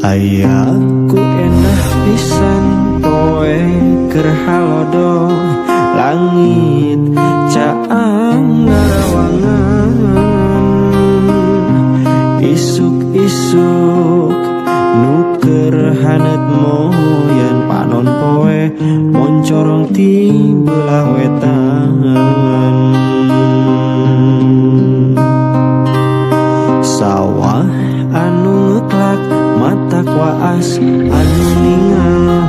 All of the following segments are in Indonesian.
Ayaku endah pisan poe keur halodo langit caang ngarawangan isuk-isuk nuker hanet moyan panon poe moncorong ti belah wetan sawah anu ngeklak mata kuas anu ningal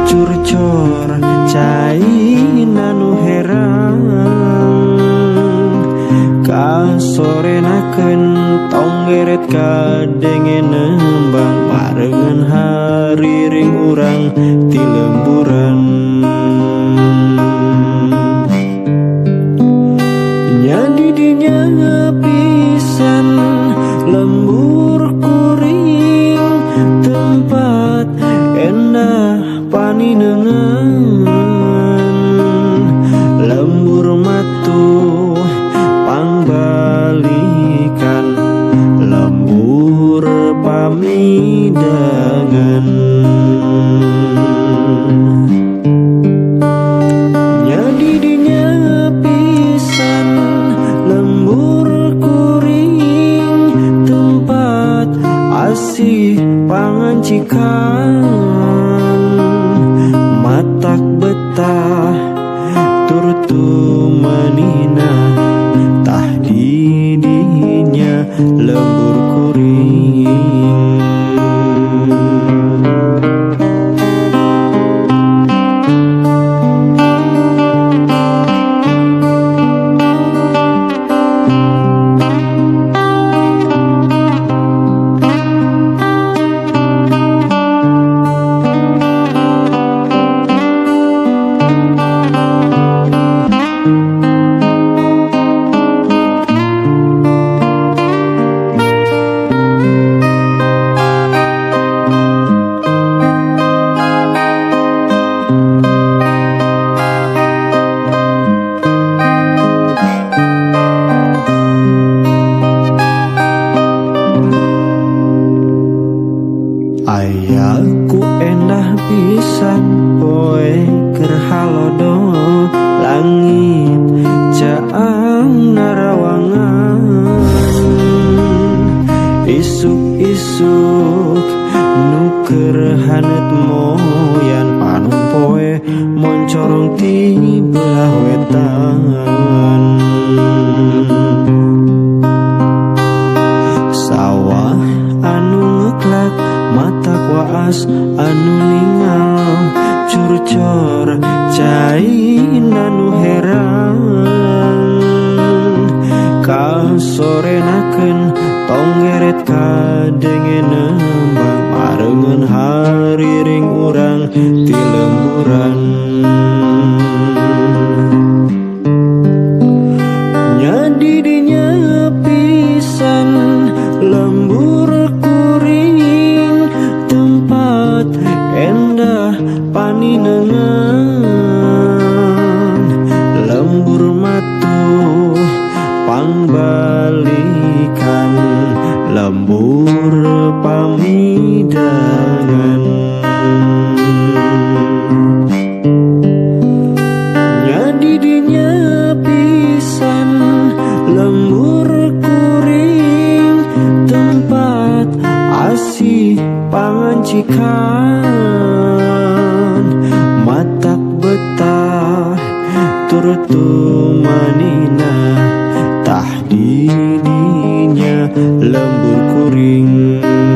curcor cai anu herang kasorenakeun tonggeret kadengen nembang parengan hariring urang ti lemburan nyadi dinya pisan lembur kuring tempat endah paninengan lembur matuh pangbalikan lembur pamidangan nyadi dinya pisan lembur kuring tempat asih pangancikan matak betah turtu manina tah didinya lembur kuring Ayaku endah pisan poe keur halodo langit caang narawangan isuk-isuk nuker hanet moyan panon poe moncorong ti belah wetan sawah anu ngeklak mata kuas anu ningal curcor cai anu herang kasorenakeun tonggeret kadengen nembang parengan hariring urang ti lemburan nyadi dinya pisan lembur kuring tempat endah paninengan lembur matuh pangbalikan lembur pamidangan nyadi dinya pisan lembur kuring tempat asih pangancikan matak betah turtu manina tah didinya lembur kuring